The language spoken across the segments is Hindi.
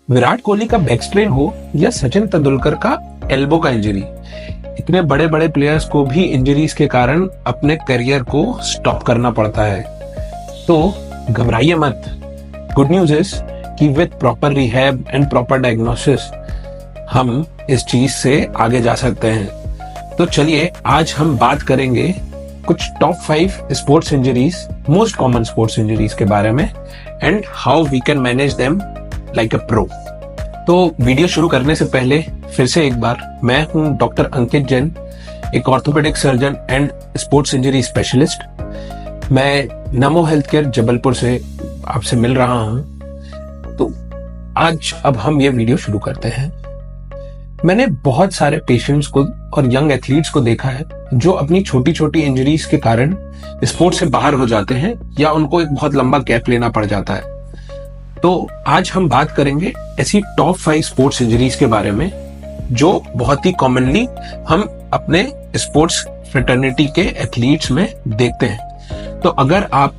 विराट कोहली का बैक स्ट्रेन हो या सचिन तेंदुलकर का एल्बो का इंजरी, इतने बड़े बड़े प्लेयर्स को भी इंजरीज के कारण अपने करियर को स्टॉप करना पड़ता है। तो घबराइए मत। गुड न्यूज इज कि with proper rehab and proper diagnosis हम इस चीज से आगे जा सकते हैं। तो चलिए आज हम बात करेंगे कुछ top 5 sports injuries, most common sports injuries के बारे में and how we can manage them like a pro. तो वीडियो शुरू करने से पहले फिर से एक बार, मैं हूं डॉक्टर अंकित जैन, एक orthopaedic surgeon and sports injury specialist. मैं नमो हेल्थ केयर जबलपुर से आपसे मिल रहा हूं। तो आज अब हम ये वीडियो शुरू करते हैं। मैंने बहुत सारे पेशेंट्स को और यंग एथलीट्स को देखा है जो अपनी छोटी छोटी इंजरीज के कारण स्पोर्ट्स से बाहर हो जाते हैं या उनको एक बहुत लंबा गैप लेना पड़ जाता है। तो आज हम बात करेंगे ऐसी टॉप 5 स्पोर्ट्स इंजरीज के बारे में जो बहुत ही कॉमनली हम अपने स्पोर्ट्स फ्रेटर्निटी के एथलीट्स में देखते हैं। तो अगर आप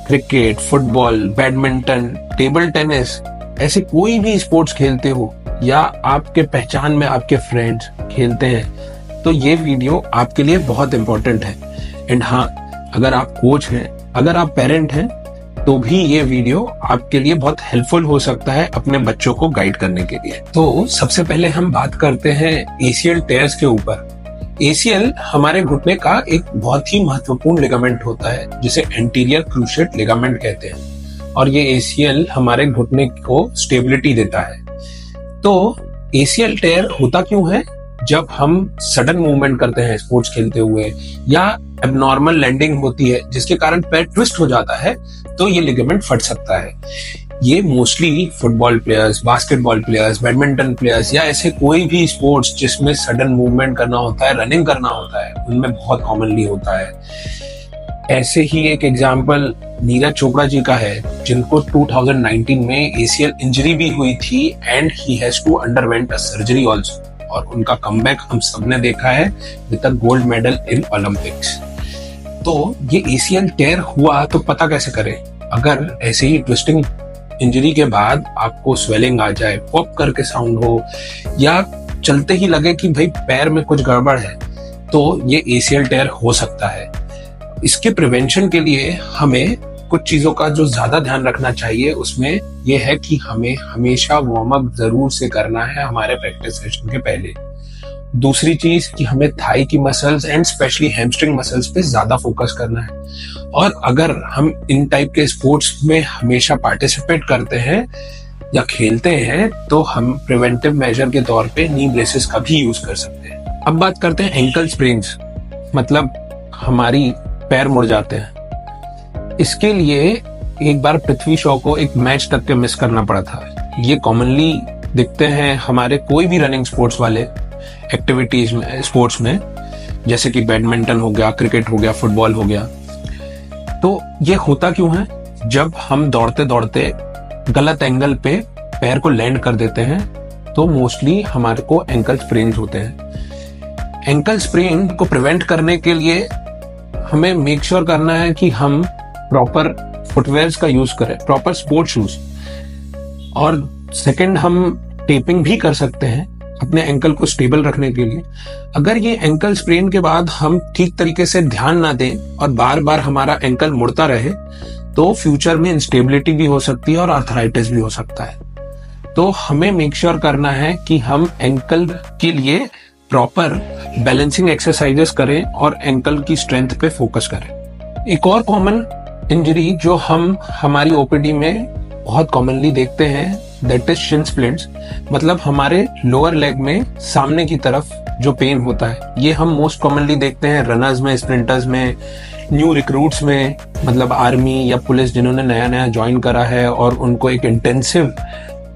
cricket, football, badminton, table tennis, ऐसे कोई भी स्पोर्ट्स खेलते हो या आपके पहचान में आपके फ्रेंड्स खेलते हैं तो ये वीडियो आपके लिए बहुत इंपॉर्टेंट है। एंड हाँ, अगर आप कोच हैं, अगर आप पेरेंट हैं तो भी ये वीडियो आपके लिए बहुत हेल्पफुल हो सकता है अपने बच्चों को गाइड करने के लिए। तो सबसे पहले हम बात करते हैं एसीएल टेयर्स के ऊपर। एसीएल हमारे घुटने का एक बहुत ही महत्वपूर्ण लिगामेंट होता है जिसे एंटीरियर क्रूशिएट लिगामेंट कहते हैं, और ये एसीएल हमारे घुटने को स्टेबिलिटी देता है। तो एसीएल टेयर होता क्यों है? जब हम सडन मूवमेंट करते हैं स्पोर्ट्स खेलते हुए या एबनॉर्मल लैंडिंग होती है जिसके कारण पैर ट्विस्ट हो जाता है तो ये लिगामेंट फट सकता है। ये mostly football players, basketball players, badminton players या ऐसे कोई भी स्पोर्ट्स जिसमें सडन मूवमेंट करना होता है, रनिंग करना होता है, उनमें बहुत कॉमनली होता है। ऐसे ही एक एग्जाम्पल नीरज चोपड़ा जी का है जिनको 2019 में एसीएल इंजरी भी हुई थी and he has to underwent a surgery also, और उनका कमबैक हम सबने देखा है with a gold medal in Olympics. तो ये एसीएल टेयर हुआ तो पता कैसे करें? अगर ऐसे ही ट्विस्टिंग इंजरी के बाद आपको स्वेलिंग आ जाए, पॉप करके साउंड हो या चलते ही लगे कि भाई पैर में कुछ गड़बड़ है, तो ये एसीएल टेयर हो सकता है। इसके प्रिवेंशन के लिए हमें कुछ चीजों का जो ज्यादा ध्यान रखना चाहिए उसमें यह है कि हमें हमेशा वार्म अप जरूर से करना है हमारे प्रैक्टिस सेशन के पहले। दूसरी चीज कि हमें थाई की muscles and specially hamstring muscles पे ज्यादा फोकस करना है। और अगर हम इन टाइप के स्पोर्ट्स में हमेशा पार्टिसिपेट करते हैं या खेलते हैं तो हम प्रिवेंटिव मेजर के तौर पे नी ब्रेसेस का भी यूज कर सकते हैं। अब बात करते हैं एंकल स्प्रेन्स, मतलब हमारी पैर मुड़ जाते हैं। इसके लिए एक बार पृथ्वी शॉ को एक मैच तक के मिस करना पड़ा था। ये कॉमनली दिखते हैं हमारे कोई भी रनिंग स्पोर्ट्स वाले एक्टिविटीज में, स्पोर्ट्स में, जैसे कि बैडमिंटन हो गया, क्रिकेट हो गया, फुटबॉल हो गया। तो ये होता क्यों है? जब हम दौड़ते दौड़ते गलत एंगल पे पैर को लैंड कर देते हैं तो मोस्टली हमारे को एंकल स्प्रेन होते हैं। एंकल स्प्रेन को प्रिवेंट करने के लिए हमें मेक श्योर करना है कि हम प्रॉपर फुटवेयर्स का यूज करें, प्रॉपर स्पोर्ट्स शूज। और सेकंड, हम टेपिंग भी कर सकते हैं अपने एंकल को स्टेबल रखने के लिए। अगर ये एंकल स्प्रेन के बाद हम ठीक तरीके से ध्यान ना दें और बार बार हमारा एंकल मुड़ता रहे तो फ्यूचर में इंस्टेबिलिटी भी हो सकती है और आर्थराइटिस भी हो सकता है। तो हमें मेक श्योर करना है कि हम एंकल के लिए प्रॉपर बैलेंसिंग एक्सरसाइजेस करें और एंकल की स्ट्रेंथ पे फोकस करें। एक और कॉमन इंजरी जो हम हमारी ओपीडी में बहुत कॉमनली देखते हैं दैट इज शिन स्प्लिंट्स, मतलब हमारे लोअर लेग में सामने की तरफ जो पेन होता है। ये हम मोस्ट कॉमनली देखते हैं रनर्स में, स्प्रिंटर्स में, न्यू रिक्रूट्स में, मतलब आर्मी या पुलिस जिन्होंने नया नया ज्वाइन करा है और उनको एक इंटेंसिव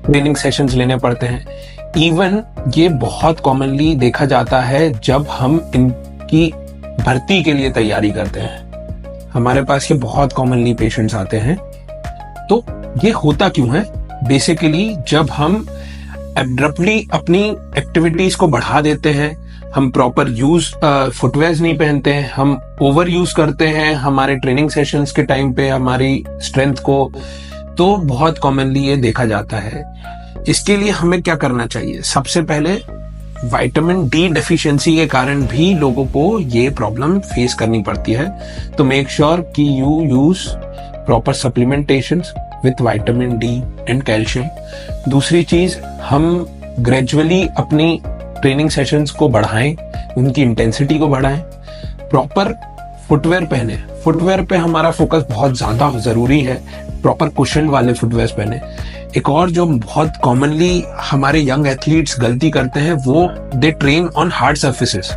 ट्रेनिंग सेशंस लेने पड़ते हैं। इवन ये बहुत कॉमनली देखा जाता है जब हम इनकी भर्ती के लिए तैयारी करते हैं। हमारे पास ये बहुत कॉमनली पेशेंट्स आते हैं। तो ये होता क्यों है? बेसिकली जब हम एब्रप्टली अपनी एक्टिविटीज को बढ़ा देते हैं, हम प्रॉपर यूज फुटवेयर्स नहीं पहनते हैं, हम ओवर यूज करते हैं हमारे ट्रेनिंग सेशंस के टाइम पे हमारी स्ट्रेंथ को, तो बहुत कॉमनली ये देखा जाता है। इसके लिए हमें क्या करना चाहिए? सबसे पहले विटामिन डी डेफिशिएंसी के कारण भी लोगों को ये प्रॉब्लम फेस करनी पड़ती है, तो मेक श्योर कि you use proper supplementations with vitamin D and calcium. दूसरी चीज, हम ग्रेजुअली अपनी ट्रेनिंग सेशंस को बढ़ाएं, उनकी इंटेंसिटी को बढ़ाएं, प्रॉपर फुटवेयर पहने। फुटवेयर पे हमारा फोकस बहुत ज्यादा जरूरी है, प्रॉपर कुशन वाले फुटवेयर पहने। एक और जो बहुत कॉमनली हमारे यंग एथलीट्स गलती करते हैं, वो they train on hard surfaces.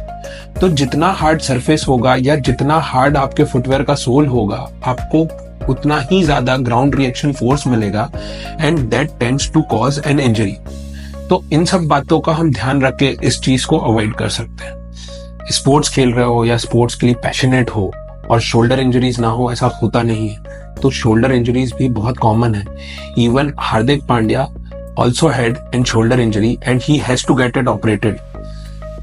तो जितना हार्ड सरफेस होगा या जितना हार्ड आपके फुटवेयर का सोल होगा, आपको उतना ही ज्यादा ग्राउंड रिएक्शन फोर्स मिलेगा and that tends to cause an injury. तो इन सब बातों का हम ध्यान रख के इस चीज को अवॉइड कर सकते हैं। स्पोर्ट्स खेल रहे हो या स्पोर्ट्स के लिए पैशनेट हो और शोल्डर इंजरीज ना हो, ऐसा होता नहीं है। तो शोल्डर इंजरीज भी बहुत कॉमन है। Even Hardik Pandya also had an shoulder injury and he has to get it operated,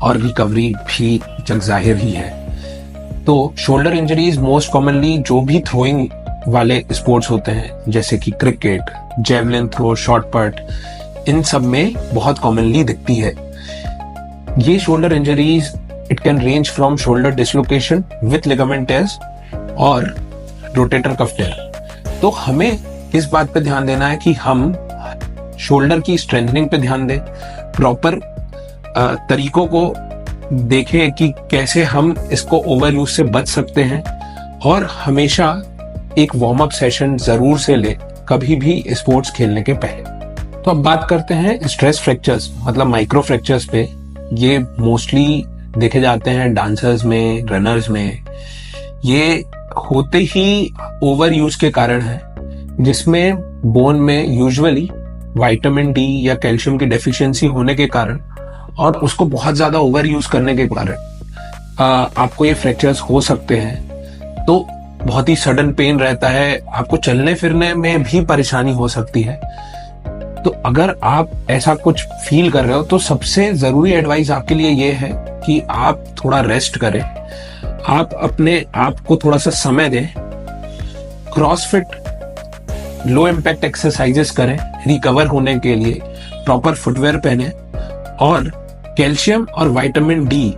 और रिकवरी भी जग जाहिर ही है। तो शोल्डर इंजरीज मोस्ट कॉमनली जो भी थ्रोइंग वाले स्पोर्ट्स होते हैं, जैसे कि क्रिकेट, जेवलिन थ्रो, शॉर्ट पट, इन सब में बहुत कॉमनली दिखती है। ये shoulder injuries it can range from shoulder dislocation with ligament tears और रोटेटर कफ टेयर। तो हमें इस बात पे ध्यान देना है कि हम शोल्डर की स्ट्रेंथनिंग पे ध्यान दें, प्रॉपर तरीकों को देखें कि कैसे हम इसको ओवर यूज से बच सकते हैं, और हमेशा एक वार्म अप सेशन जरूर से ले कभी भी स्पोर्ट्स खेलने के पहले। तो अब बात करते हैं स्ट्रेस फ्रैक्चर्स, मतलब माइक्रो फ्रैक्चर्स पे। ये मोस्टली देखे जाते हैं डांसर्स में, रनर्स में। ये होते ही ओवर यूज के कारण है, जिसमें बोन में यूजुअली विटामिन डी या कैल्शियम की डेफिशिएंसी होने के कारण और उसको बहुत ज्यादा ओवर यूज करने के कारण आपको ये फ्रैक्चर्स हो सकते हैं। तो बहुत ही सडन पेन रहता है, आपको चलने फिरने में भी परेशानी हो सकती है। तो अगर आप ऐसा कुछ फील कर रहे हो, तो सबसे जरूरी एडवाइस आपके लिए ये है कि आप थोड़ा रेस्ट करें, आप अपने आप को थोड़ा सा समय दें, क्रॉसफिट, लो इम्पैक्ट एक्सरसाइजेस करें रिकवर होने के लिए, प्रॉपर फुटवेयर पहने, और कैल्शियम और विटामिन डी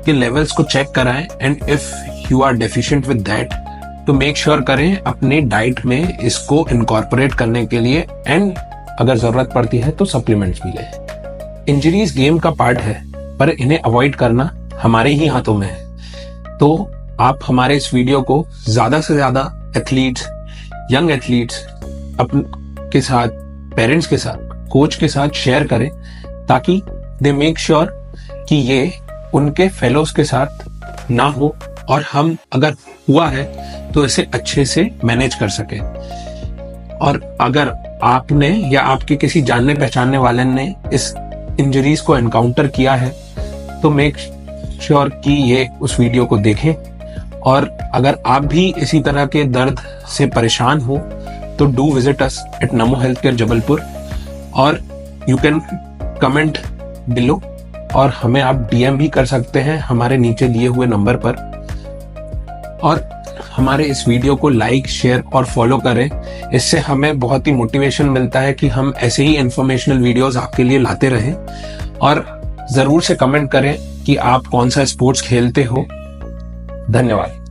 के लेवल्स को चेक कराएं। And if you are deficient with that, तो मेक श्योर करें अपने डाइट में इसको इनकॉर्पोरेट करने के लिए, एंड अगर जरूरत पड़ती है तो सप्लीमेंट्स भी लें। इंजरीज गेम का पार्ट है, पर इन्हें अवॉइड करना हमारे ही हाथों में है। तो आप हमारे इस वीडियो को ज्यादा से ज्यादा एथलीट्स, यंग एथलीट्स के साथ, पेरेंट्स के साथ, कोच के साथ शेयर करें, ताकि दे मेक श्योर कि ये उनके फेलोज के साथ ना हो, और हम अगर हुआ है तो इसे अच्छे से मैनेज कर सके। और अगर आपने या आपके किसी जानने पहचानने वाले ने इस इंजरीज को एनकाउंटर किया है, तो मेक श्योर कि ये उस वीडियो को देखें। और अगर आप भी इसी तरह के दर्द से परेशान हो, तो do visit us at NaMo health care Jabalpur, और यू कैन कमेंट बिलो, और हमें आप डीएम भी कर सकते हैं हमारे नीचे दिए हुए नंबर पर। और हमारे इस वीडियो को लाइक, शेयर और फॉलो करें, इससे हमें बहुत ही मोटिवेशन मिलता है कि हम ऐसे ही इंफॉर्मेशनल वीडियोस आपके लिए लाते रहें। और जरूर से कमेंट करें कि आप कौन सा स्पोर्ट्स खेलते हो। धन्यवाद।